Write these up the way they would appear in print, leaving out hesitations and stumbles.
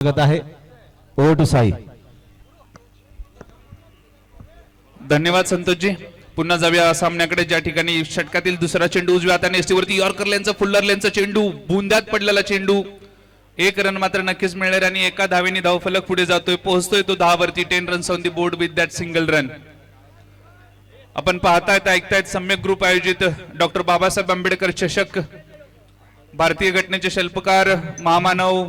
स्वागत आहे. Over to Sai. धन्यवाद संतोषजी. पुन्हा जाऊया सामन्याकडे, ज्या ठिकाणी षटकातील दुसरा चेंडू उजव्या हाताने एसटीवरती यॉर्कर लेनचा फुल्लर लेनचा चेंडू, बुंद्यात पडलेला चेंडू. एक रन मात्र नक्कीच मिळणार आणि एका धावेने धावफलक पुढे जातोय, पोहोचतोय तो 10 वरती. 10 runs on the board with that single run. आपण पाहतायत ऐकतायत सम्यक ग्रुप आयोजित डॉक्टर बाबासाहेब आंबेडकर चषक, भारतीय घटनेचे शिल्पकार महामानव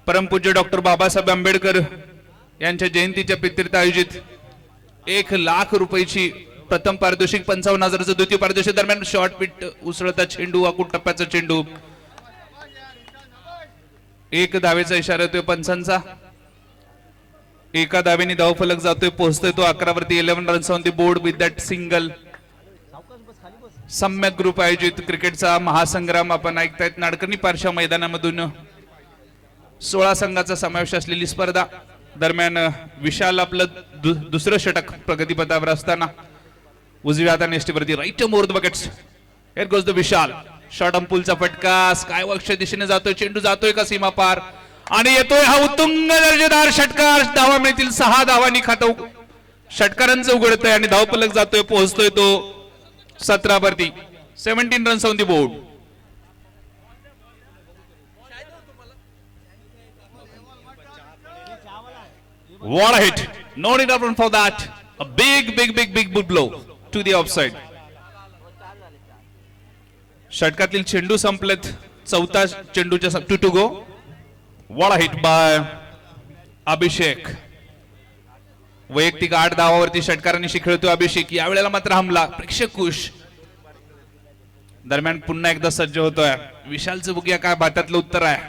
परमपूज्य डॉक्टर बाबासाहेब आंबेडकर यांच्या जयंतीच्या प्रीत्यर्थ आयोजित 1,00,000 रुपयाची प्रथम पारितोषिक, 55,000चं द्वितीय पारितोषिक. दरम्यान शॉर्ट पिट उसळता चेंडू, आकुट टप्प्याचा चेंडू. एक धावेचा इशारा येतोय पंचांचा. एका धावेने धावफलक जातोय, पोहोचतोय तो 11 वरती. 11 runs on the board with that single. सम्यक ग्रुप आयोजित क्रिकेटचा महासंग्राम आपण ऐकतायत. नाडकर्णी पारशा मैदानामधून 16 संघाचा समावेश असलेली स्पर्धा. दरम्यान विशाल आपलं दुसरं षटक प्रगतीपथावर असताना उजव्या हाताने एसटीवरती right more the buckets. Here goes the Vishal. Short अंपुलचा फटका स्कायवॉकच्या दिशेने जातोय, चेंडू जातोय का सीमा पार आणि येतोय हा उत्तुंग दर्जेदार षटकार. धावा मिळतील 6 धावांनी खातं षटकारांचं उघडतंय आणि धावफलक जातोय, पोहोचतोय तो 17 वरती. 17 runs on the board. What a hit! No need of run for that. A big blow to the offside. षटकातील चेंडू संपलेत. चौथा चेंडूच्या 2 to go. What a hit by अभिषेक. वैयक्तिक 8 धावावरती षटकारांनी खेळतोय अभिषेक. यावेळेला मात्र हमला, प्रेक्षक खुश. दरम्यान पुन्हा एकदा सज्ज होतोय विशालचं. बघूया काय भातातलं उत्तर आहे.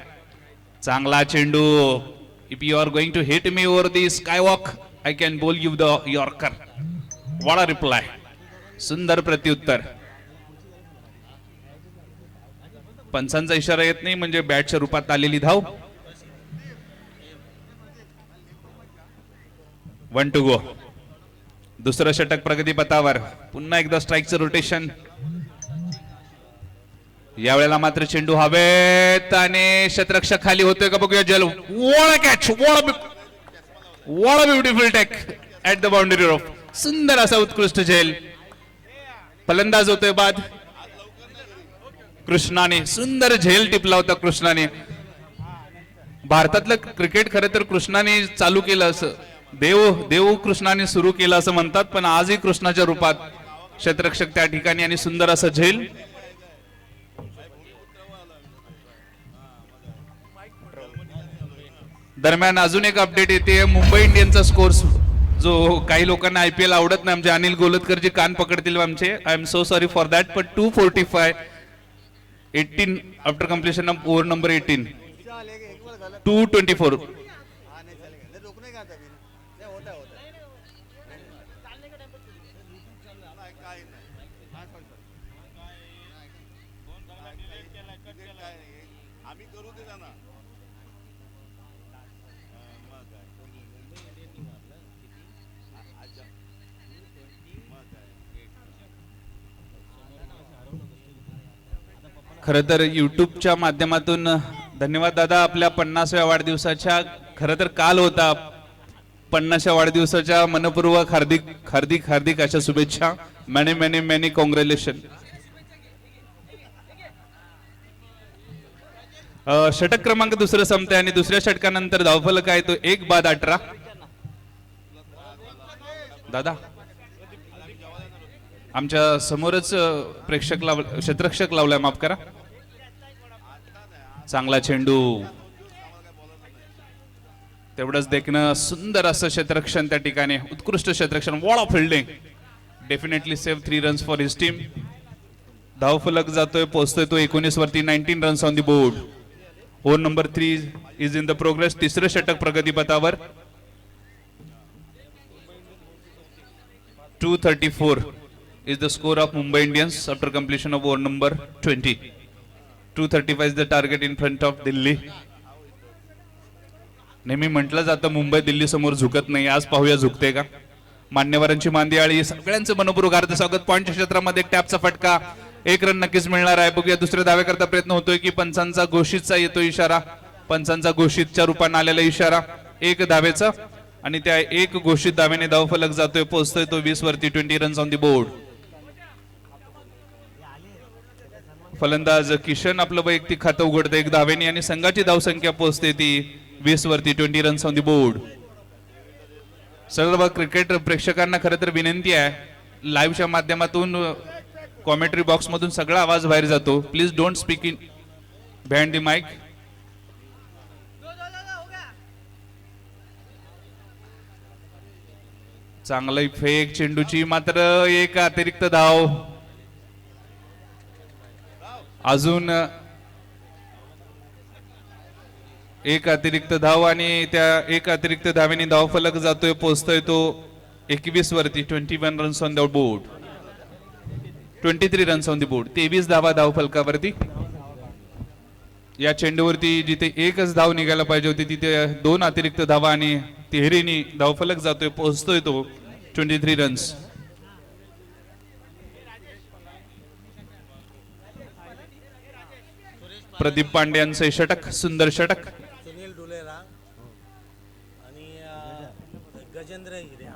चांगला चेंडू. If you are going to hit me over the skywalk, I can bowl you the Yorker. What a reply. सुंदर प्रत्युत्तर. पंचांचा इशारा येत नाही म्हणजे बॅटच्या रूपात आलेली धाव. 1 to go. दुसरं षटक प्रगतीपथावर. पुन्हा एकदा स्ट्राईकचं रोटेशन. यावेळेला मात्र चेंडू हवेत आणि शतरक्षक खाली होतोय का बघूया. जल. What a catch. What a beautiful take at the boundary off. सुंदर असा उत्कृष्ट झेल. फलंदाज होतोय बाद कृष्णाने. सुंदर झेल टिपला होता कृष्णाने. भारतातलं क्रिकेट खरं तर कृष्णाने चालू केलं, असं देव कृष्णाने सुरू केलं असं म्हणतात, पण आजही कृष्णाच्या रूपात क्षेत्ररक्षक त्या ठिकाणी आणि सुंदर असं झेल. दरम्यान अजून एक अपडेट येते. मुंबई इंडियन्सचा स्कोर, जो काही लोकांना IPL आवडत नाही, आमचे अनिल गोलतकरजी कान पकडतील आमचे. I am so sorry for that. पण 245 18 after completion of over number 18 224. खरं तर युट्यूबच्या माध्यमातून धन्यवाद दादा. आपल्या 50व्या वाढदिवसाच्या, खरं तर काल होता 50व्या वाढदिवसाच्या मनपूर्वक हार्दिक अशा शुभेच्छा. Many congratulation. षटक क्रमांक दुसरं संपतंय आणि दुसऱ्या षटकानंतर धावफलक आहे तो 1 बाद 18. दादा आमच्या समोरच क्षेत्ररक्षक लावलाय, माफ करा. चांगला चेंडू. तेवढंच देखणं. सुंदर असं क्षेत्ररक्षण त्या ठिकाणी. उत्कृष्ट क्षेत्ररक्षण. Wall of fielding. Definitely save 3 runs for his team. धावफलक जातोय, पोहोचतोय तो 19 वरती. 19 runs on the board. Over number 3 is in the progress. तिसरं षटक प्रगतीपथावर. 234 is the score of Mumbai Indians after completion of over number 20. 235 is the target in front of Delhi. नेहमी म्हटलं जातं मुंबई दिल्ली समोर झुकत नाही. आज पाहूया झुकते का. मान्यवरांची मांदियाळी. सगळ्यांचं मनपूर्वक हार्दिक स्वागत. पॉइंटच्या क्षेत्रामध्ये टॅपचा फटका. एक रन नक्कीच मिळणार आहे. बघूया दुसऱ्या धाव्याकरता प्रयत्न होतोय की पंचांचा घोषितचा येतो इशारा. पंचांचा घोषितच्या रूपाने आलेला इशारा 1 धावेचा आणि त्या 1 घोषित धावेने धावफलक जातोय, पोहोचतोय तो 20 वरती. 20 रन्स ऑन दी बोर्ड. फलंदाज किशन आपलं वैयक्तिक खातं उघडतं 1 धावेने आणि संघाची धावसंख्या पोहोचते ती 20 वरती. 20 रन्स ऑन दी बोर्ड. सर्व क्रिकेट प्रेक्षकांना खरं तर विनंती आहे, लाईव्हच्या माध्यमातून कॉमेंट्री बॉक्स मधून सगळा आवाज बाहेर जातो. Please don't speak in behind the mic. चांगला फेक चेंडूची, मात्र 1 अतिरिक्त धाव. अजून 1 अतिरिक्त धाव आणि त्या 1 अतिरिक्त धावेने धावफलक जातोय, पोहोचतोय तो 21 वरती. 21 runs on the board. 23 runs on the board. 23 धावा धावफलकावरती. या चेंडूवरती जिथे 1च धाव निघायला पाहिजे होती तिथे 2 अतिरिक्त धावा आणि तिहेरीनी धावफलक जातोय, पोहोचतोय तो 23 रन्स. प्रदीप पांडे यांचे षटक, सुंदर षटक. सुनील डुलेरा आणि Gajendra Hire.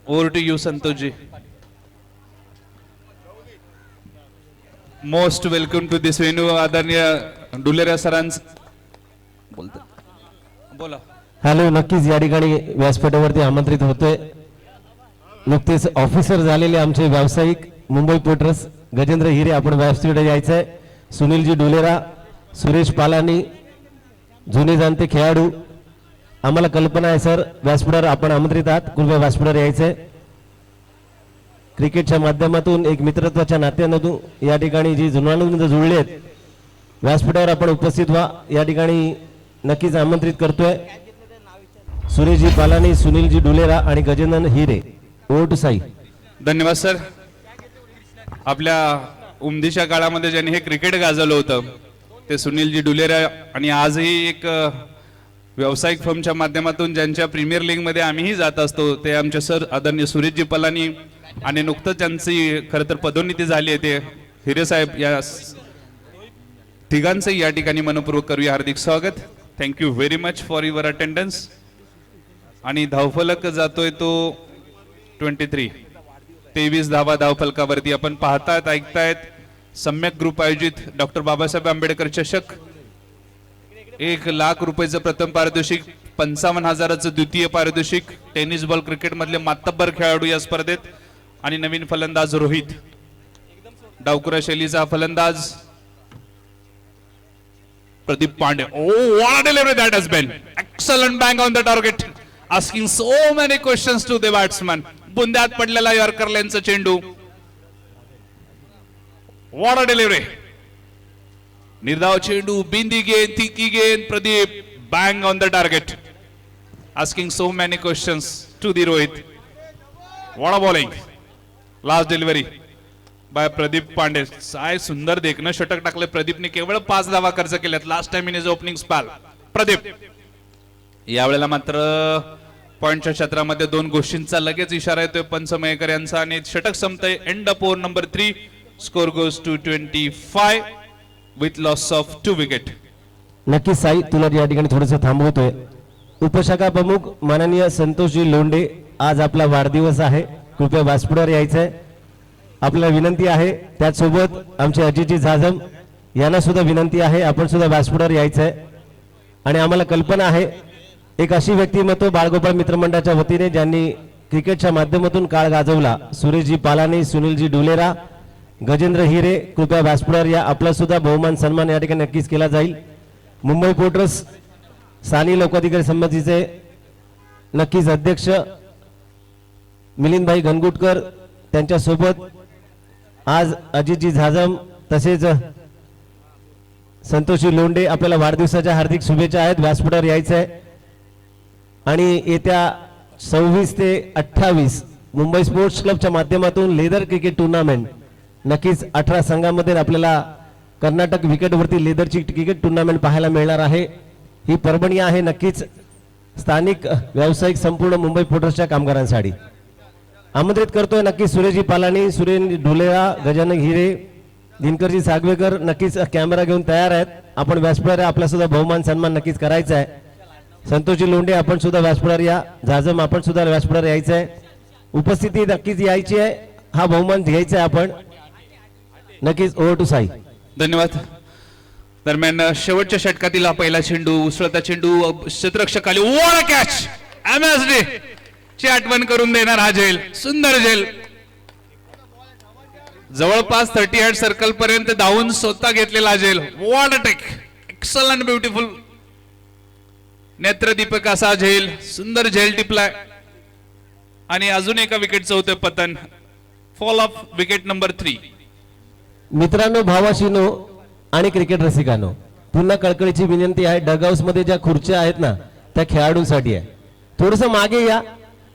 Over to you Santoshji. Most welcome to this venue. आदरणीय डुलेरा सरांच बोला. हॅलो, नक्कीच या ठिकाणी व्यासपीठावरती आमंत्रित होतोय. नुकतेच ऑफिसर झालेले आमचे व्यावसायिक मुंबई पोर्टर्स गजेंद्र हिरे आपण व्यासपीठावर यायचंय. सुनीलजी डुलेरा, सुरेश पालानी, जुने जाणते खेळाडू. आम्हाला कल्पना आहे सर, व्यासपीठावर आपण आमंत्रित आहात, कृपया व्यासपीठावर यायचंय. क्रिकेटच्या माध्यमातून एक मित्रत्वाच्या नात्यामधून या ठिकाणी जी जुळवाडून जुळले आहेत, व्यासपीठावर आपण उपस्थित व्हा. या ठिकाणी नक्कीच आमंत्रित करतोय. सुरेशजी पालानी, सुनीलजी डुलेरा आणि गजेंद्र हिरे. Over to Sai. धन्यवाद सर. आपल्या उमदीच्या काळामध्ये ज्यांनी हे क्रिकेट गाजवलं होतं ते सुनीलजी डुलेरा आणि आजही एक व्यावसायिक फर्मच्या माध्यमातून ज्यांच्या प्रीमियर लीग मध्ये आम्हीही जात असतो ते आमचे सर आदरणीय सुरेशजी पलानी. आणि नुकतंच त्यांची खरं तर पदोन्नती झाली आहे ते हिरे साहेब. या तिघांचंही या ठिकाणी मनपूर्वक करूया हार्दिक स्वागत. Thank you very much for your attendance. आणि धावफलक जातोय तो 23 धावा धावफलकावरती. आपण पाहतायत, ऐकतायत सम्यक ग्रुप आयोजित डॉक्टर बाबासाहेब आंबेडकर चषक. 1 लाख रुपयाचं प्रथम पारितोषिक, 55,000चं द्वितीय पारितोषिक. टेनिस बॉल क्रिकेट मधले मातब्बर खेळाडू या स्पर्धेत. आणि नवीन फलंदाज रोहित. डावकुरा शैलीचा फलंदाज Pradeep Pandey. What a delivery that has been. Excellent bang on the target. Asking so many questions to the batsman. बुंद्यात पडलेला यॉर्कर लेनचा चेंडू. What a delivery. निर्धाव चेंडू, बिंदी गेंद, तिकी गेंद. Pradeep bang on the target. Asking so many questions to the Rohit. What a bowling. Last delivery by Pradeep Pandey. काय सुंदर देखणं षटक टाकले प्रदीपने. केवळ 5 धावा खर्च केल्यात last time in his opening spell. Pradeep यावेळेला मात्र पॉइंटच्या क्षेत्रामध्ये 2 गोष्टींचा लगेच इशारा येतोय पंच मयेकर यांचा आणि षटक संपतंय. End of over number 3. Score goes to 25 with loss of 2 wicket. नक्कीच साई, तुला या ठिकाणी थोडंसं थांबवतोय. उपशाखा प्रमुख माननीय संतोषजी लोंढे, आज आपला वाढदिवस आहे, कृपया व्यासपीठावर यायचंय. आपल्याला विनंती आहे. त्याचसोबत आमचे अजितजी जाधव यांना सुद्धा विनंती आहे, आपण सुद्धा व्यासपीठावर यायचंय. आणि आम्हाला कल्पना आहे एक अशी व्यक्तिमत्व बाळगोपाळ मित्रमंडळाच्या वतीने ज्यांनी क्रिकेटच्या माध्यमातून काळ गाजवला. सुरेशजी पालानी, सुनीलजी डुलेरा, गजेंद्र हिरे, कृपया व्यासपीठावर या. आपला सुद्धा बहुमान सन्मान या ठिकाणी नक्कीच केला जाईल. मुंबई पोर्टर्स स्थानिक लोकाधिकारी समितीचे नक्कीच अध्यक्ष मिलिंदभाई गणगुटकर, त्यांच्यासोबत आज अजितजी झाजम तसेच संतोषजी लोंढे. आपल्याला वाढदिवसाच्या हार्दिक शुभेच्छा आहेत. व्यासपीठावर यायचं आहे. आणि येत्या 26 ते 28 मुंबई स्पोर्ट्स क्लबच्या माध्यमातून लेदर क्रिकेट टुर्नामेंट नक्कीच 18 संघांमध्ये आपल्याला कर्नाटक विकेटवरती लेदरची क्रिकेट टुर्नामेंट पाहायला मिळणार आहे. ही पर्वणी आहे नक्कीच स्थानिक व्यावसायिक संपूर्ण मुंबई पोर्टर्सच्या कामगारांसाठी. आमंत्रित करतोय नक्की सुरेशजी पालानी, सुरेश डुलेरा, गजानन हिरे दिनकरजी सागवेकर नक्कीच कॅमेरा घेऊन तयार आहेत. आपण व्यासपीठावर आपला सुद्धा बहुमान सन्मान नक्कीच करायचा आहे. संतोषजी लोंढे आपण सुद्धा व्यासपीठावर या. जाजम आपण सुद्धा व्यासपीठावर यायचं आहे. उपस्थिती नक्कीच यायची आहे. हा बहुमान घ्यायचा आहे आपण नक्कीच. Over to Sai. धन्यवाद. दरम्यान शेवटच्या षटकातील हा पहिला चेंडू उसळता चेंडू क्षेत्ररक्षक आली. What catch. MSD ची आठवण करून देणार हा झेल. सुंदर झेल. जवळपास 38 सर्कल पर्यंत धावून स्वतः घेतलेला झेल. What a take. Excellent beautiful. नेत्रदीपक असा झेल. सुंदर झेल टिपलाय आणि अजून एका विकेटचं होतं पतन. Fall of wicket number 3. मित्रांनो, भावाशीनो आणि क्रिकेट रसिकांनो, पुन्हा कळकळीची विनंती आहे. डगआउट्स मध्ये ज्या खुर्च्या आहेत ना त्या खेळाडूंसाठी आहे. थोडस मागे या.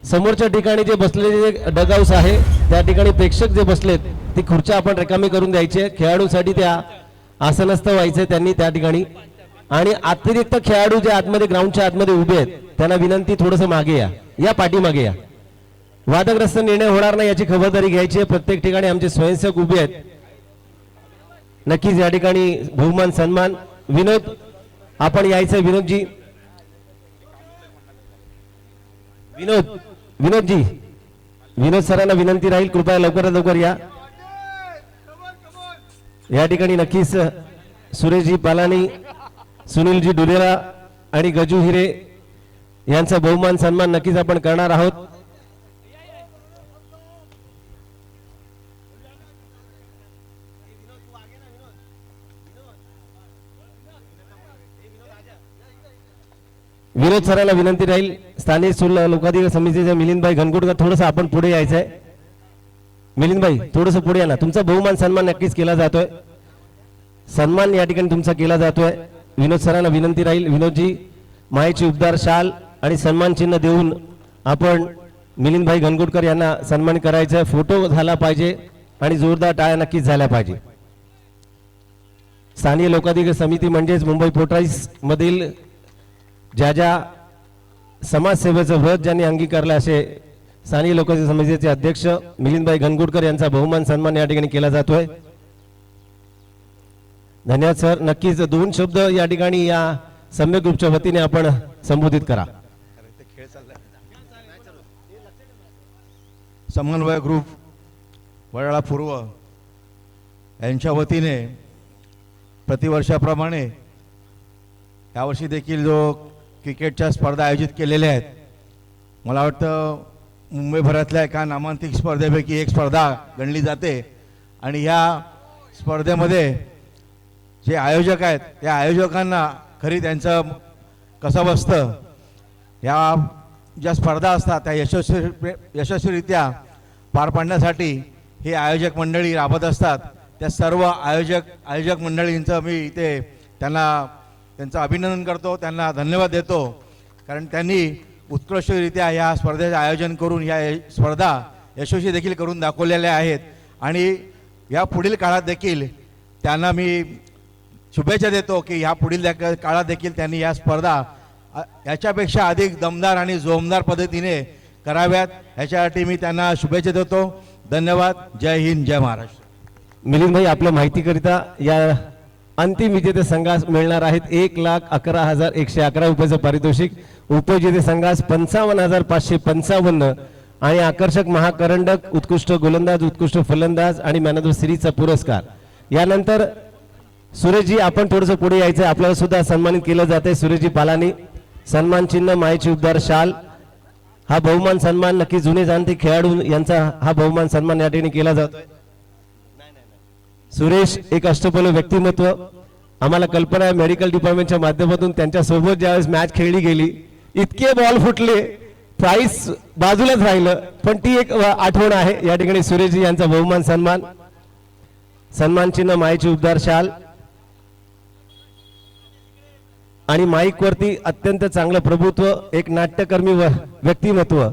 समोरच्या ठिकाणी जे बसलेले जे डगआउट्स आहे त्या ठिकाणी प्रेक्षक जे बसलेत ती खुर्च्या आपण रिकामी करून द्यायची. खेळाडूंसाठी त्या आसनस्थ व्हायचे त्यांनी त्या ठिकाणी. आणि अतिरिक्त खेळाडू जे आतमध्ये ग्राउंडच्या आतमध्ये उभे आहेत त्यांना विनंती थोडस मागे या. या पाठीमागे या. वादग्रस्त निर्णय होणार नाही याची खबरदारी घ्यायची आहे. प्रत्येक ठिकाणी आमचे स्वयंसेवक उभे आहेत. नक्कीच या ठिकाणी बहुमान सन्मान. विनोद आपण यायचं. विनोदजी, विनोदजी, विनोद सरांना विनंती राहील कृपया लवकरात लवकर या. या ठिकाणी नक्कीच सुरेशजी पालानी, सुनीलजी डुलेरा आणि गजू हिरे यांचा बहुमान सन्मान नक्कीच आपण करणार आहोत. विनोद सरांना विनंती राहील. स्थानिक लोकाधिकार समितीचे मिलिंदभाई घनगुटकर थोडंसं आपण पुढे यायचं आहे. मिलिंदभाई थोडंसं पुढे या ना. तुमचा बहुमान सन्मान नक्कीच केला जातोय. सन्मान या ठिकाणी तुमचा केला जातोय. विनोद सरांना विनंती राहील. विनोदजी, मायेची उबदार शाल आणि सन्मान चिन्ह देऊन आपण मिलिंदभाई घनगुटकर यांना सन्मान करायचं. फोटो झाला पाहिजे आणि जोरदार टाळ्या नक्कीच झाल्या पाहिजे. स्थानिक लोकाधिकार समिती म्हणजेच मुंबई पोर्टाईस मधील ज्या ज्या समाजसेवेचं व्रत ज्यांनी अंगीकारलं असे स्थानिक लोकाधिकार समितीचे अध्यक्ष मिलिंदभाई घनगुटकर यांचा बहुमान सन्मान या ठिकाणी केला जातोय. धन्यवाद सर. नक्कीच 2 शब्द या ठिकाणी या सम्यक ग्रुपच्या वतीने आपण संबोधित करा. समन्वय ग्रुप वडाळा पूर्व यांच्या वतीने प्रतिवर्षाप्रमाणे यावर्षी देखील जो क्रिकेटच्या स्पर्धा आयोजित केलेल्या आहेत, मला वाटतं मुंबईभरातल्या एका नामांकित स्पर्धेपैकी एक स्पर्धा गणली जाते. आणि ह्या स्पर्धेमध्ये जे आयोजक आहेत त्या आयोजकांना खरी त्यांचं कसं बसतं. या ज्या स्पर्धा असतात त्या यशस्वीरित्या पार पाडण्यासाठी हे आयोजक मंडळी राबत असतात. त्या सर्व आयोजक मंडळींचं मी इथे त्यांचं अभिनंदन करतो, त्यांना धन्यवाद देतो. कारण त्यांनी उत्कृष्टरित्या ह्या स्पर्धेचं आयोजन करून ह्या स्पर्धा यशस्वी देखील करून दाखवलेल्या आहेत. आणि या पुढील काळात देखील त्यांना मी शुभेच्छा देतो की ह्या पुढील काळात देखील त्यांनी या स्पर्धा याच्यापेक्षा अधिक दमदार आणि जोमदार पद्धतीने कराव्यात ह्याच्यासाठी मी त्यांना शुभेच्छा देतो. धन्यवाद. जय हिंद, जय महाराष्ट्र. मिलिंद भाई, आपल्या माहितीकरिता या अंतिम विजेते संघास मिळणार आहेत 1,11,111 रुपयाचं पारितोषिक. उपविजेते संघास 55,555 आणि आकर्षक महाकरंडक, उत्कृष्ट गोलंदाज, उत्कृष्ट फलंदाज आणि मॅन ऑफ द सिरीजचा पुरस्कार. यानंतर सुरेशजी आपण थोडंसं पुढे यायचं. आपल्याला सुद्धा सन्मानित केलं जाते. सुरेशजी पालानी, सन्मान चिन्ह, मायेची उबदार शाल. हा बहुमान सन्मान नक्की जुने जाणते खेळाडू यांचा हा बहुमान सन्मान या ठिकाणी केला जातोय. सुरेश एक अष्टपैलू व्यक्तिमत्व. आम्हाला कल्पना आहे मेडिकल डिपार्टमेंटच्या माध्यमातून त्यांच्या सोबत ज्यावेळेस मॅच खेळली गेली इतके बॉल फुटले, प्राइस बाजूलाच राहिलं, पण ती एक आठवण आहे. या ठिकाणी सुरेशजी यांचा बहुमान सन्मान, सन्मान चिन्ह, मायेची उबदार शाल आणि माईक वरती अत्यंत चांगलं प्रभुत्व. एक नाट्यकर्मी व्यक्तिमत्व.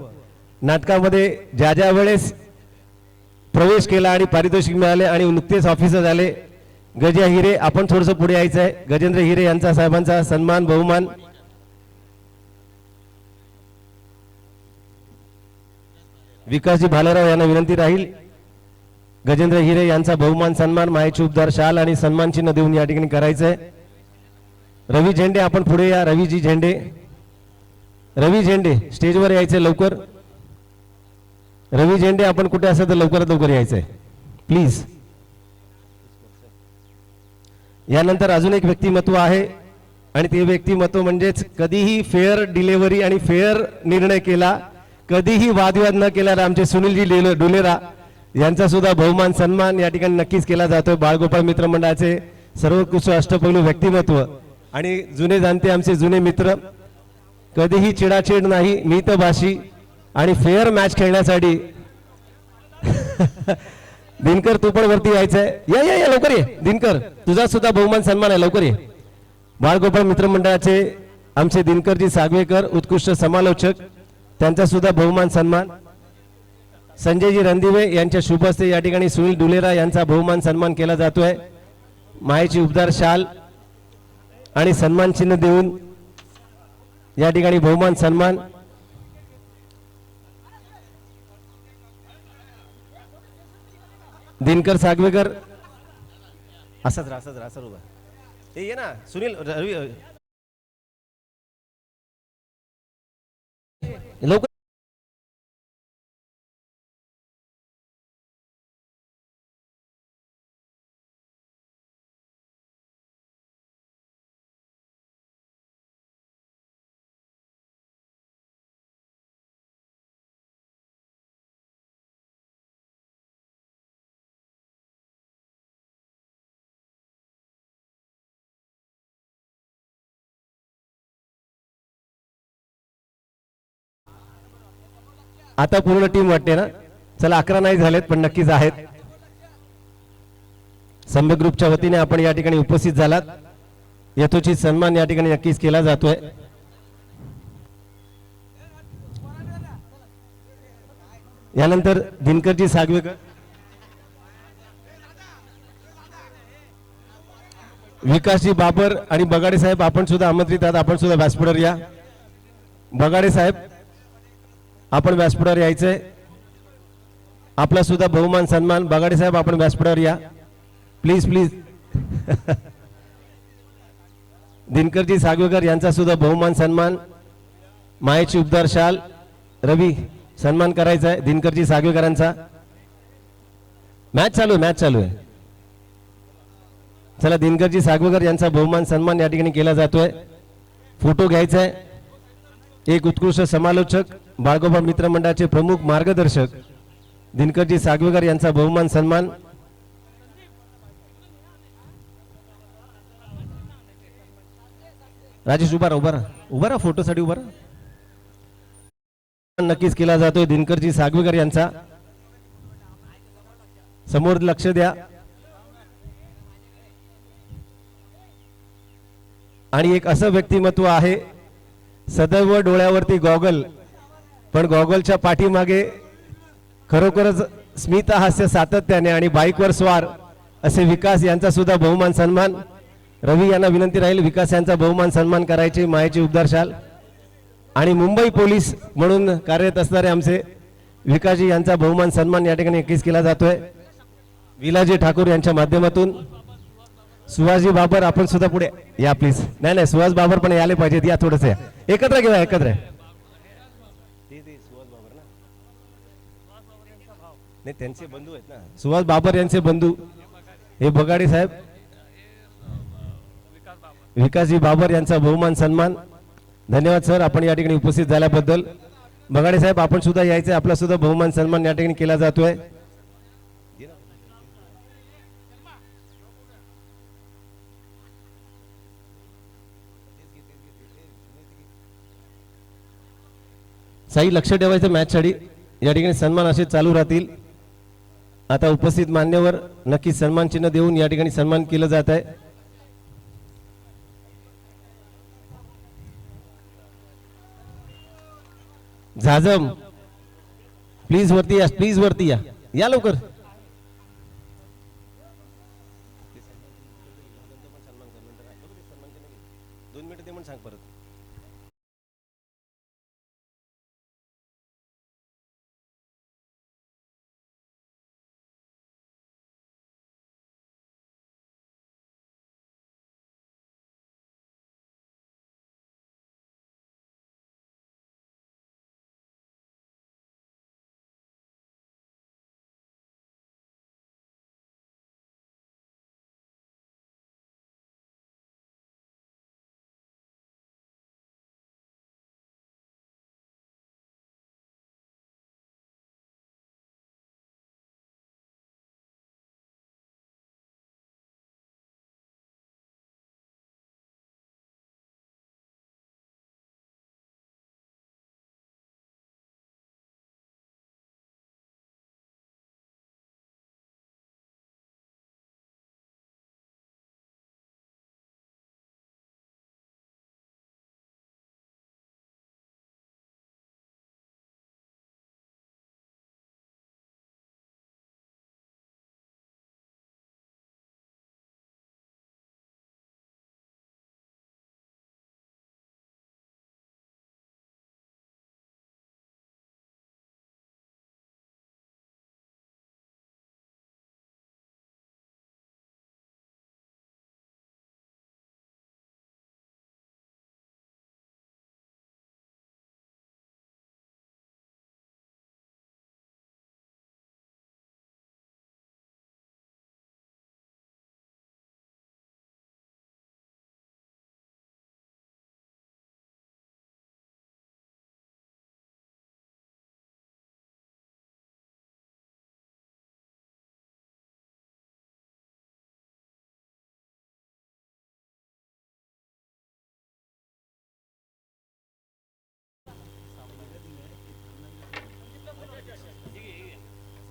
नाटकामध्ये ज्या ज्या वेळेस प्रवेश केला आणि पारितोषिक मिळाले आणि नुकतेच ऑफिसर झाले गजा हिरे. आपण थोडंसं पुढे यायचं आहे. गजेंद्र हिरे यांचा साहेबांचा सन्मान बहुमान. विकासजी भालेराव यांना विनंती राहील. गजेंद्र हिरे यांचा बहुमान सन्मान मायेची उपदार शाल आणि सन्मान चिन्ह देऊन या ठिकाणी करायचंय. रवी झेंडे आपण पुढे या. रवीजी झेंडे, रवी झेंडे स्टेजवर यायचंय लवकर. रवी झेंडे आपण कुठे असेल तर लवकरात लवकर यायचंय प्लीज. यानंतर अजून एक व्यक्तिमत्व आहे आणि ते व्यक्तिमत्व म्हणजेच कधीही फेअर डिलेव्हरी आणि फेअर निर्णय केला, कधीही वादविवाद न केल्याला आमचे सुनीलजी डुलेरा यांचा सुद्धा बहुमान सन्मान या ठिकाणी नक्कीच केला जातोय. बाळगोपाळ मित्र मंडळाचे सर्वोत्कृष्ट अष्टपैलू व्यक्तिमत्व आणि जुने जाणते आमचे जुने मित्र, कधीही चिडाचिड नाही, मितभाषी आणि फेअर मॅच खेळण्यासाठी दिनकर तू पण वरती यायचंय. या या या लवकर ये दिनकर, तुझा सुद्धा बहुमान सन्मान आहे, लवकर ये. बाळगोपाळ मित्रमंडळाचे आमचे दिनकरजी सागवेकर उत्कृष्ट समालोचक, त्यांचा सुद्धा बहुमान सन्मान. संजयजी रणदिवे यांच्या शुभ हस्ते या ठिकाणी सुनील डुलेरा यांचा बहुमान सन्मान केला जातोय. मायेची उपदार शाल आणि सन्मान चिन्ह देऊन या ठिकाणी बहुमान सन्मान. दिनकर सागवेकर असंच राहा, असंच राहा, असं उभा. हे ये ना सुनील रवी लवकर. आता पूर्ण टीम वाटते ना. चला 11 नाही झालेत पण नक्कीच आहेत. सम्य ग्रुपच्या वतीने आपण या ठिकाणी उपस्थित झालात, यथोचित सन्मान या ठिकाणी नक्कीच केला जातोय. यानंतर दिनकरजी सागवेकर, विकासजी बाबर आणि बगाडे साहेब आपण सुद्धा आमंत्रित आहात. आपण सुद्धा व्यासपीठावर या. बगाडे साहेब आपण व्यासपीठावर यायचंय. आपला सुद्धा बहुमान सन्मान. बगाडे साहेब आपण व्यासपीठावर या प्लीज प्लीज. दिनकरजी सागवेकर यांचा सुद्धा बहुमान सन्मान. मायेची उपदार शाल रवी सन्मान करायचा आहे दिनकरजी सागवेकरांचा. मॅच चालू आहे. चला दिनकरजी सागवेकर यांचा बहुमान सन्मान या ठिकाणी केला जातोय. फोटो घ्यायचा आहे. एक उत्कृष्ट समालोचक, बाळगोपाळ मित्र मंडळाचे प्रमुख मार्गदर्शक दिनकरजी सागवेकर यांचा बहुमान सन्मान. राजेश उभा राहा फोटोसाठी उभा राहा. नक्कीच केला जातोय दिनकरजी सागवेकर यांचा. समोर लक्ष द्या. आणि एक असं व्यक्तिमत्व आहे, सदैव डोळ्यावरती गॉगल, पण गॉगलच्या पाठीमागे खरोखरच स्मित हास्य सातत्याने आणि बाईकवर स्वार असे विकास यांचा सुद्धा बहुमान सन्मान. रवी यांना विनंती राहील विकास यांचा बहुमान सन्मान करायचे. मायेची उपदार शाल. आणि मुंबई पोलीस म्हणून कार्यरत असणारे आमचे विकासजी यांचा बहुमान सन्मान या ठिकाणी नक्कीच केला जातोय. विलाजी ठाकूर यांच्या माध्यमातून. सुहासजी बाबर आपण सुद्धा पुढे या प्लीज. नाही सुहास बाबर पण यायला पाहिजेत. या थोडस या, एकत्र घेऊया एकत्र. नाही त्यांचे बंधू आहेत ना, सुहास बाबर यांचे बंधू हे बगाडे साहेब. विकासजी बाबर यांचा बहुमान सन्मान. धन्यवाद सर आपण या ठिकाणी उपस्थित झाल्याबद्दल. बगाडे साहेब आपण सुद्धा यायचे. आपला सुद्धा बहुमान सन्मान या ठिकाणी केला जातोय. साई लक्ष ठेवायचं मॅच साठी. या ठिकाणी सन्मान असे चालू राहतील. आता उपस्थित मान्यवर नक्की सन्मान चिन्ह देऊन या ठिकाणी सन्मान केलं जात आहे. झाजम प्लीज वरती या, प्लीज वरती या लवकर.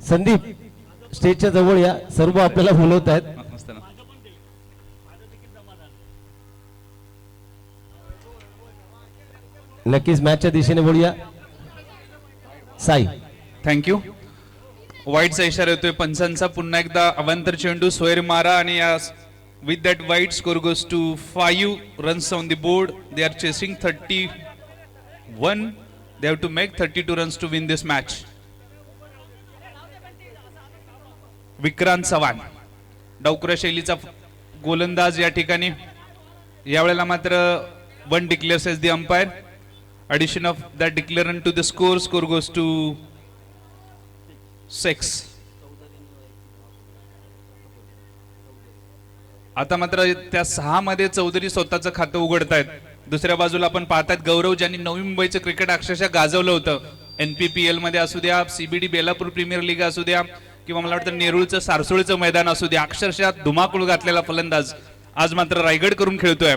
संदीप स्टेजच्या जवळ या, सर्व आपल्याला बोलवत आहेत. मस्त ना. नक्कीच मॅचच्या दिशेने वळूया. साई थँक्यू. वाईटचा इशारा येतोय पंचांचा. पुन्हा एकदा अवांतर चेंडू सोयर मारा आणि या with that wide score goes to 5 runs on the board. They are chasing 31. They have to make 32 runs to win this match. Vikrant Chavan डावखुरा शैलीचा गोलंदाज या ठिकाणी. यावेळेला मात्र 1 declares as the umpire. Addition of that declarant to the score. Score goes to 6. आता मात्र त्या 6 मध्ये चौधरी स्वतःचं खातं उघडतायत. दुसऱ्या बाजूला आपण पाहतात गौरव, ज्यांनी नवी मुंबईचं क्रिकेट अक्षरशः गाजवलं होतं. NPPL मध्ये असू द्या, CBD बेलापूर प्रीमियर लीग असू द्या, किंवा मला वाटतं नेरूळचं सारसोळचं मैदान असू द्या, अक्षरशः धुमाकूळ घातलेला फलंदाज आज मात्र रायगड करून खेळतोय.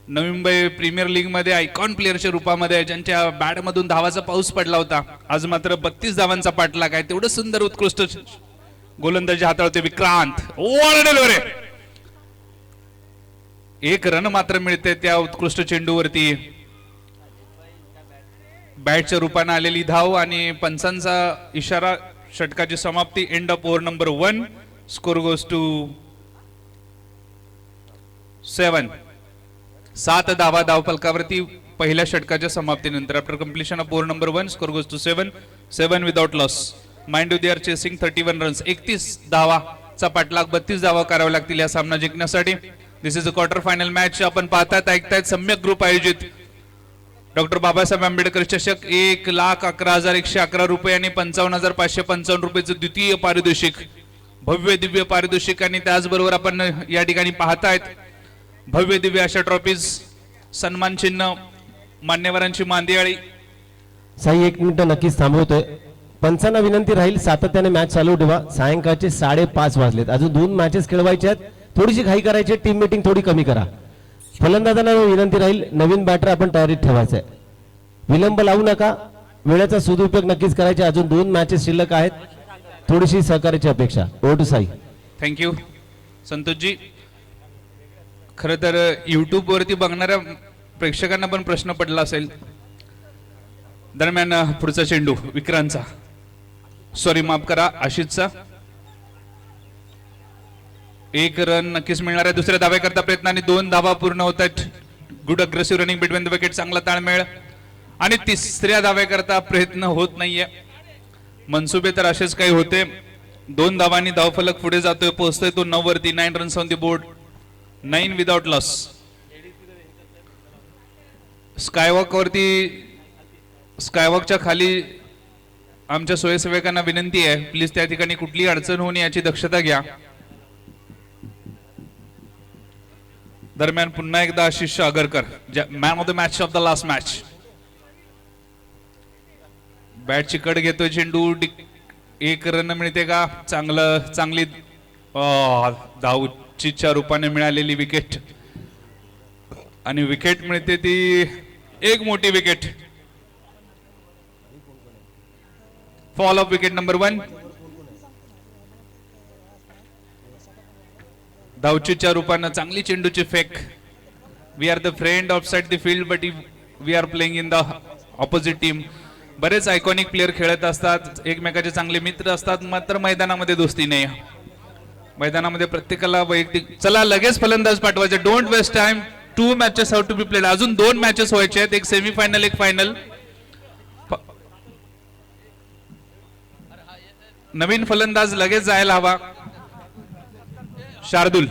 नवी मुंबई प्रीमियर लीग मध्ये आयकॉन प्लेअरच्या रूपामध्ये ज्यांच्या बॅट मधून धावाचा पाऊस पडला होता, आज मात्र 32 धावांचा पाठलाग आहे. तेवढं सुंदर उत्कृष्ट गोलंदाजी हाताळते विक्रांत. एक रन मात्र मिळते त्या उत्कृष्ट चेंडूवरती. बॅटच्या रूपाने आलेली धाव आणि पंचांचा इशारा. षटकाची समाप्ती. End of over number 1. Score goes to 7. 7 धावा धावफलकावरती पहिल्या षटकाच्या समाप्तीनंतर. After completion of over number 1 score goes to 7 without loss. Mind they are chasing 31 runs. 31 धावाचा पाठलाग, 32 धावा कराव्या लागतील या सामना जिंकण्यासाठी. This is a quarter final match. आपण पाहतात ऐकतायत सम्यक ग्रुप आयोजित डॉक्टर बाबासाहेब आंबेडकर चषक. 1,11,111 रुपये आणि 55,555 रुपयेचं द्वितीय पारितोषिक. भव्य दिव्य पारितोषिक. आणि त्याचबरोबर आपण या ठिकाणी पाहतायत भव्य दिव्य अशा ट्रॉफीज, सन्मान चिन्ह, मान्यवरांची मांदियाळी. साई 1 मिनिट नक्कीच थांबवतोय. पंचांना विनंती राहील सातत्याने मॅच चालू ठेवा. सायंकाळचे 5:30 वाजलेत. अजून 2 मॅचेस खेळवायचे आहेत. थोडीशी घाई करायची. टीम मीटिंग थोडी कमी करा. फलंदाजांना विनंती राहील नवीन बॅटर आपण तयारीत ठेवायचं आहे. विलंब लावू नका. वेळेचा सदुपयोग नक्कीच करायचा. अजून 2 मॅचेस शिल्लक आहेत. थोडीशी सहकार्याची अपेक्षा. Over to Sai. Thank you Santoshji. खरं तर युट्यूब वरती बघणाऱ्या प्रेक्षकांना पण प्रश्न पडला असेल. दरम्यान पुढचा चेंडू विक्रांतचा, सॉरी माफ करा आशिषचा. 1 रन नक्कीच मिळणार आहे. दुसऱ्या धाव्याकरता प्रयत्नाने 2 धावा पूर्ण होत आहेत. Good aggressive running between the wicket. चांगला ताळमेळ. आणि तिसऱ्या धाव्याकरता प्रयत्न होत नाहीये. मनसुबे तर असेच काही होते. 2 धावांनी धावफलक पुढे जातोय, पोहोचतोय तो 9 वरती. 9 runs on the board. 9 without loss. Skywalk वरती, स्कायवॉकच्या खाली आमच्या स्वयंसेवकांना विनंती आहे, प्लीज त्या ठिकाणी कुठलीही अडचण होऊन याची दक्षता घ्या. दरम्यान पुन्हा एकदा Ashish Agarkar, man of the match of the last match. बॅटची कड घेतोय चेंडू. 1 रन मिळते का? चांगली धावचीच्या रूपाने मिळालेली विकेट. आणि विकेट मिळते ती एक मोठी wicket. Fall of wicket number 1. धावचीच्या रूपाने चांगली चेंडूची फेक. We are the friend of side the field but we are playing in the opposite team. बरेच आयकॉनिक प्लेअर खेळत असतात, एकमेकाचे चांगले मित्र असतात, मात्र मैदानामध्ये दोस्ती नाही. मैदानामध्ये प्रत्येकाला वैयक्तिक. चला लगेच फलंदाज पाठवायचे. Don't waste time. 2 matches have to be played. अजून 2 मॅचेस व्हायचे आहेत. एक सेमीफायनल, एक फायनल. नवीन फलंदाज लगेच जायला हवा. शार्दुल.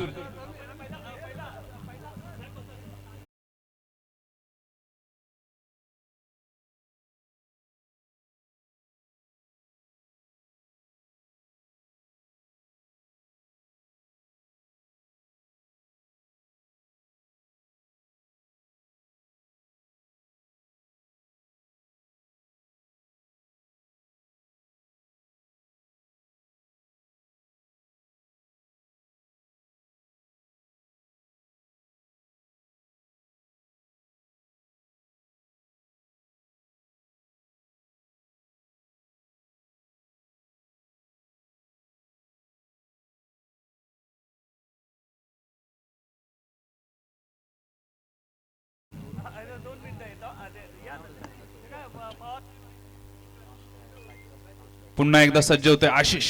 पुन्हा एकदा सज्ज होतोय आशिष.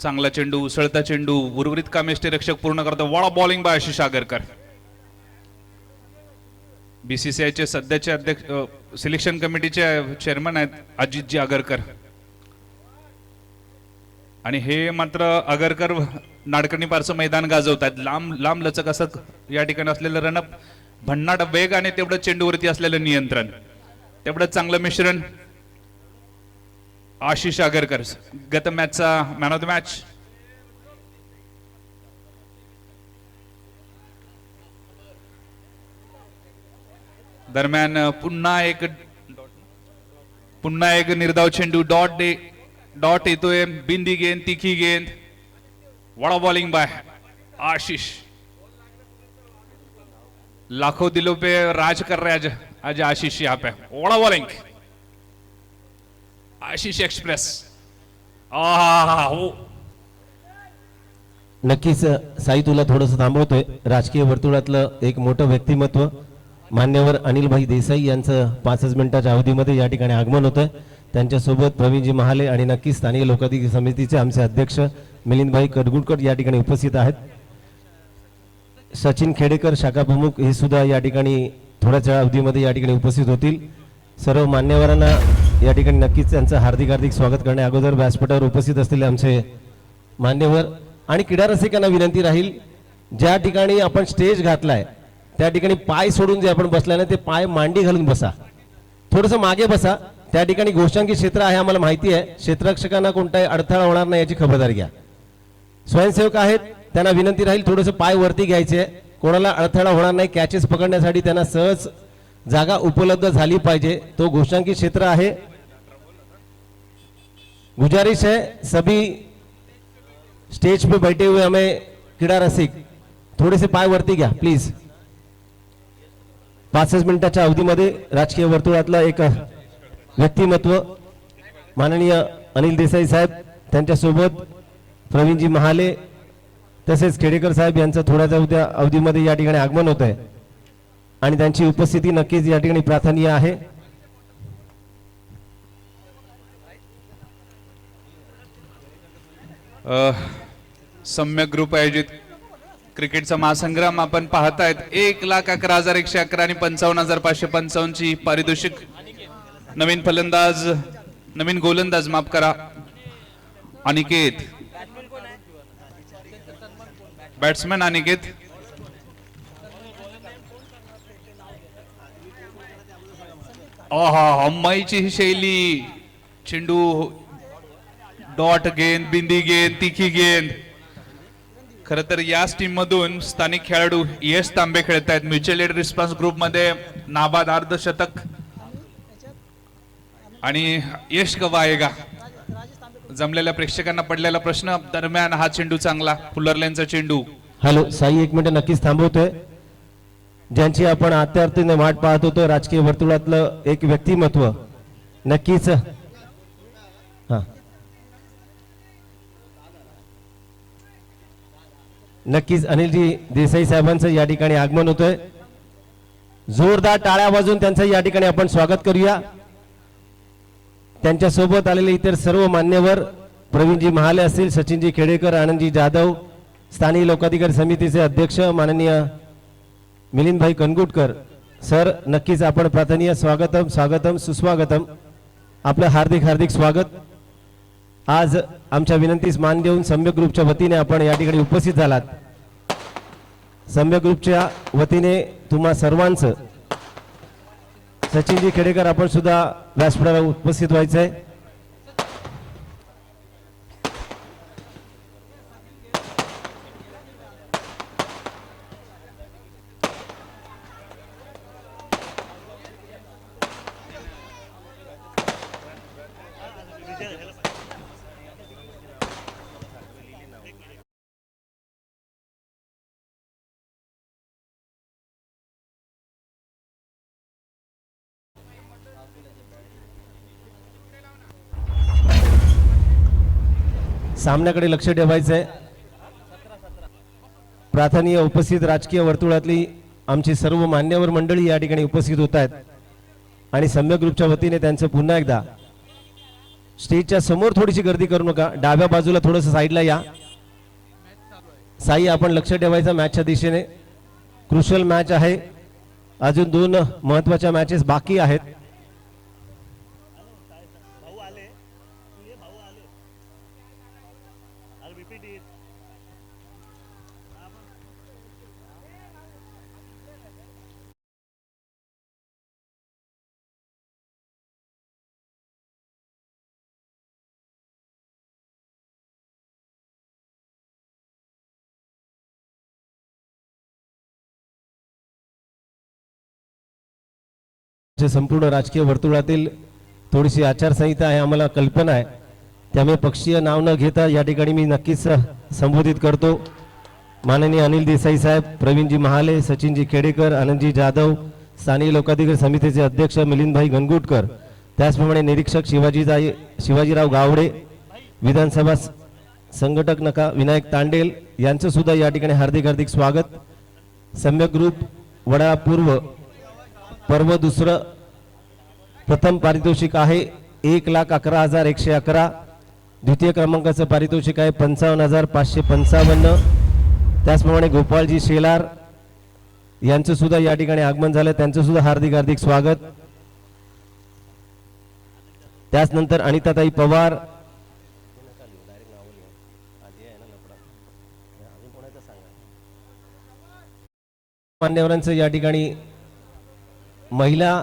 चांगला चेंडू, उसळता चेंडू, उर्वरित कामे रक्षक पूर्ण करतो. वॉळा बॉलिंग बाय आशिष आगरकर. बीसीसीआयचे सध्याचे अध्यक्ष, सिलेक्शन कमिटीचे चेअरमन आहेत अजितजी आगरकर. आणि हे मात्र आगरकर नाडकर्णी पारचं मैदान गाजवतात. लांब लांब लचक असं या ठिकाणी असलेलं रनअप, भन्नाट वेग आणि तेवढं चेंडूवरती असलेलं नियंत्रण, तेवढं चांगलं मिश्रण. आशिष आगरकर गत मॅचचा मॅन ऑफ द मॅच. दरम्यान पुन्हा एक निर्धाव चेंडू. डॉट येतोय. बिंदी गेंद, तिखी गेंद. वडा बॉलिंग बाय आशिष. लाखों दिलों पे राज कर रहे आज आशीष यहाँ पे. वड़ा बॉलिंग आशीष एक्सप्रेस. हो नक्कीच साई तुला थोडंसं थांबवतोय. राजकीय वर्तुळातलं एक मोठं व्यक्तिमत्व मान्यवर अनिलभाई देसाई यांचं 5 मिनिटाच्या अवधीमध्ये या ठिकाणी आगमन होतंय. त्यांच्यासोबत प्रवीणजी महाले आणि नक्कीच स्थानिक लोकाधिकार समितीचे आमचे अध्यक्ष मिलिंदभाई कडगुडकर या ठिकाणी उपस्थित आहेत. सचिन खेडेकर शाखा प्रमुख हे सुद्धा या ठिकाणी थोड्याच अवधीमध्ये या ठिकाणी उपस्थित होतील. सर्व मान्यवरांना या ठिकाणी नक्कीच त्यांचं हार्दिक हार्दिक स्वागत करण्या अगोदर व्यासपीठावर उपस्थित असलेले आमचे मान्यवर आणि क्रीडा रसिकांना विनंती राहील, ज्या ठिकाणी आपण स्टेज घातलाय त्या ठिकाणी पाय सोडून जे आपण बसलाय ना ते पाय मांडी घालून बसा. थोडंसं मागे बसा. त्या ठिकाणी घोषांकित क्षेत्र आहे, आम्हाला माहिती आहे. क्षेत्ररक्षकांना कोणताही अडथळा होणार नाही याची खबरदारी घ्या. स्वयंसेवक आहेत, त्यांना विनंती राहील थोडंसं पाय वरती घ्यायचे. कोणाला अडथळा होणार नाही. कॅचेस पकडण्यासाठी त्यांना सहज जागा उपलब्ध झाली पाहिजे. तो घोषांकित क्षेत्र आहे. गुजारिश है सभी स्टेज पे बैठे हुए हमें क्रीडा रसिक थोड़े से पाय वरती घ्या प्लीज. 5 मिनिटाच्या अवधीमध्ये राजकीय वर्तुळातलं एक व्यक्तिमत्व माननीय अनिल देसाई साहेब, त्यांच्यासोबत प्रवीणजी महाले तसेच खेडेकर साहेब यांचं थोड्याच अवधीमध्ये या ठिकाणी आगमन होत आहे आणि त्यांची उपस्थिती नक्कीच या ठिकाणी प्राधान्य आहे. सम्यक ग्रुप आयोजित क्रिकेटचा महासंग्राम आपण पाहतायत. 1,11,111 आणि 55,555 ची पारितोषिक. नवीन फलंदाज, नवीन गोलंदाज माफ करा, अनिकेत. बॅट्समॅन अनिकेत. अंबाईची ही शैली. चेंडू, डॉट गेंद, बिंदी गेंद, तिखी गेंद. खर तर याच टीम मधून स्थानिक खेळाडू यश तांबे खेळत आहेत. म्युच्युअल एड रिस्पॉन्स ग्रुप मध्ये नाबाद अर्धशतक. आणि यश कवा आएगा जमलेल्या प्रेक्षकांना पडलेला प्रश्न. दरम्यान हा चेंडू चांगला, फुलरलेनचा चेंडू. हॅलो साई, 1 मिनिट नक्कीच थांबवतोय. ज्यांची आपण आत्यार्थीने वाट पाहत होतो, राजकीय वर्तुळातलं एक व्यक्तिमत्व. नक्कीच नक्कीच अनिलजी देसाई साहेबांचं या ठिकाणी आगमन होतंय. जोरदार टाळ्या वाजून त्यांचं या ठिकाणी आपण स्वागत करूया. त्यांच्यासोबत आलेले इतर सर्व मान्यवर, प्रवीणजी महाले असतील, सचिनजी खेडेकर, आनंदजी जाधव, स्थानिक लोकाधिकार समितीचे अध्यक्ष माननीय मिलिंदभाई कनगुटकर सर, नक्कीच आपण प्रार्थनीय स्वागतम स्वागतम सुस्वागतम. आपलं हार्दिक हार्दिक स्वागत. आज आमच्या विनंतीस मान देऊन सम्यक ग्रुपच्या वतीने आपण या ठिकाणी उपस्थित झालात. सम्यक ग्रुपच्या वतीने तुम्हा सर्वांचं, सचिनजी खेडेकर आपण सुद्धा व्यासपीठावर उपस्थित व्हायचंय. सामन्याकडे लक्ष ठेवायचंय. प्रार्थनीय उपस्थित राजकीय वर्तुळातली आमची सर्व मान्यवर मंडळी या ठिकाणी उपस्थित होत आहेत. आणि सम्यक ग्रुपच्या वतीने त्यांचं पुन्हा एकदा स्टेजच्या समोर थोडीशी गर्दी करू नका, डाव्या बाजूला थोडंसं साईडला या. साई आपण लक्ष ठेवायचं मॅचच्या दिशेने. क्रुशल मॅच आहे, अजून 2 महत्वाच्या मॅचेस बाकी आहेत. संपूर्ण राजकीय वर्तुळातील थोडीशी आचारसंहिता आहे, आम्हाला कल्पना आहे, त्यामुळे पक्षीय नाव न घेता या ठिकाणी मी नक्कीच संबोधित करतो. माननीय अनिल देसाई साहेब, प्रवीणजी महाले, सचिनजी खेडेकर, आनंदजी जाधव, स्थानिक लोकाधिकार समितीचे अध्यक्ष मिलिंदभाई गणगुटकर, त्याचप्रमाणे निरीक्षक शिवाजीराव गावडे, विधानसभा संघटक नका विनायक तांडेल यांचं सुद्धा या ठिकाणी हार्दिक हार्दिक स्वागत. सम्यक ग्रुप वडा पूर्व पर्व दुसरं प्रथम पारितोषिक आहे 1,11,111. द्वितीय क्रमांकाचं पारितोषिक आहे 55,555. त्याचप्रमाणे गोपाळजी शेलार यांचं सुद्धा या ठिकाणी आगमन झालं, त्यांचं सुद्धा हार्दिक हार्दिक स्वागत. त्याचनंतर अनिताताई पवार, मान्यवरांचं या ठिकाणी महिला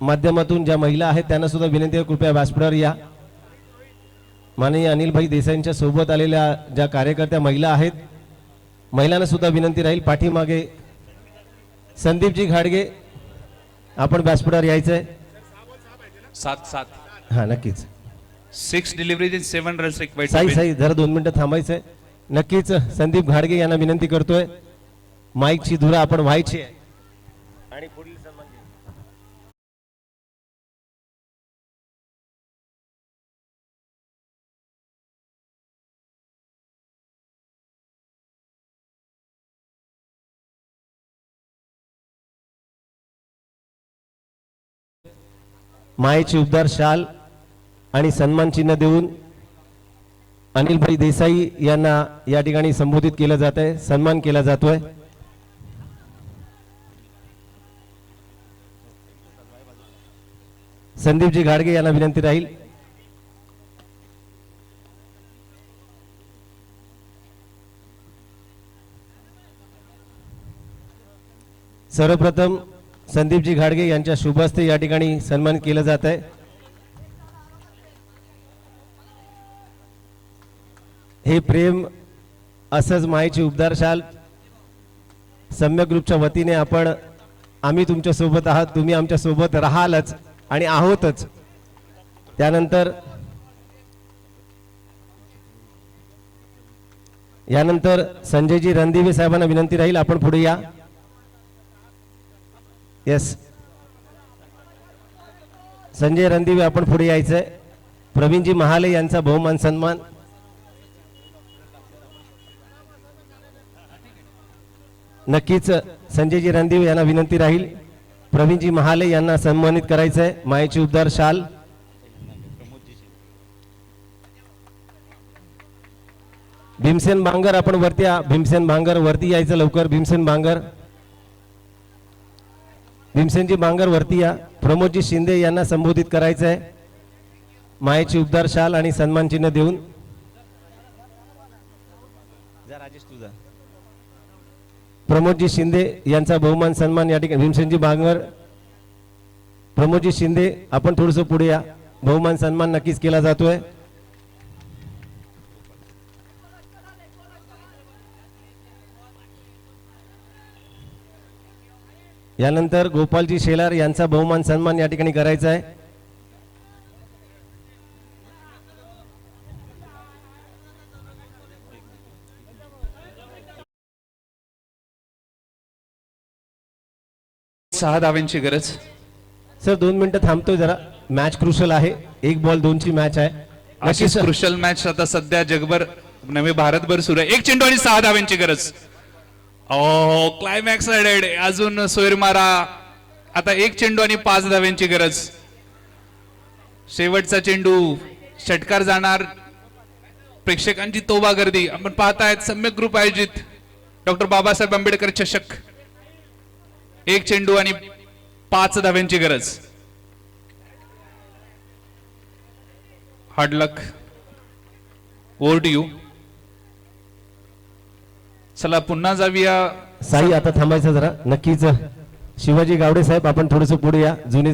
माध्यमातून ज्या महिला आहेत त्यांना सुद्धा विनंती आहे कृपया व्यासपीठावर या. माननीय अनिलभाई देसाईंच्या सोबत आलेल्या ज्या कार्यकर्त्या महिला आहेत, महिलांना सुद्धा विनंती राहील पाठीमागे. संदीपजी घाडगे आपण व्यासपीठावर यायचंय. 7-7 हा नक्कीच. 6 deliveries in 7 runs required. Sai जरा 2 मिनिटं थांबायचंय. नक्कीच संदीप घाडगे यांना विनंती करतोय, माईकची धुरा आपण व्हायची आहे आणि पुढील सन्मान घ्या. मायेची उबदार शाल आणि सन्मान चिन्ह देऊन अनिलभाई देसाई यांना या ठिकाणी संबोधित केलं जात आहे, सन्मान केला जातोय. संदीपजी घाडगे यांना विनंती राहील. सर्वप्रथम संदीपजी घाडगे यांच्या शुभ हस्ते या ठिकाणी सन्मान केलं जात आहे. हे प्रेम असंच मायेची उबदार शाल सम्यक ग्रुपच्या वतीने आम्ही तुमच्या सोबत आहात, तुम्ही आमच्या सोबत राहालच आणि आहोतच. त्यानंतर यानंतर संजयजी रणदिवे साहेबांना विनंती राहील आपण पुढे या. येस, संजय रणदिवे आपण पुढे यायचंय. प्रवीणजी महाले यांचा बहुमान सन्मान. नक्कीच संजयजी रणदिवे यांना विनंती राहील, प्रवीणजी महाले यांना सन्मानित करायचंय. मायेची उबदार शाल. भीमसेन बांगर आपण वरती या. भीमसेन बांगर वरती यायचं लवकर. भीमसेन बांगर, भीमसेनजी बांगर वरती या. प्रमोदजी शिंदे यांना संबोधित करायचंय मायेची उबदार शाल आणि सन्मान चिन्ह देऊन. प्रमोदजी शिंदे यांचा बहुमान सन्मान या ठिकाणी. भीमसेनजी बांगर, प्रमोदजी शिंदे आपण थोडंसं पुढे या. बहुमान सन्मान नक्कीच केला जातोय. यानंतर गोपालजी शेलार यांचा बहुमान सन्मान या ठिकाणी करायचा आहे. सहा धाव्यांची गरज. सर 2 मिनिटं थांबतोय जरा, मॅच क्रुशल आहे. 1 बॉल 2 ची मॅच आहे. अशीच क्रुशल मॅच आता सध्या जगभर नव्हे भारतभर सुरू आहे. 1 चेंडू आणि 6 धाव्यांची गरज. क्लायमॅक्स अजून सोयर मारा आता एक चेंडू आणि 5 धाव्यांची गरज. शेवटचा चेंडू, षटकार जाणार. प्रेक्षकांची तोबा गर्दी आपण पाहतायत. सम्यक ग्रुप आयोजित डॉक्टर बाबासाहेब आंबेडकर चषक. एक चेंडू आणि 5 धाव्यांची गरज. Hard luck. Over to you. चला पुन्हा जाऊया. साई आता थांबायचं जरा नक्कीच. शिवाजी गावडे साहेब आपण थोडस पुढे या. जुनी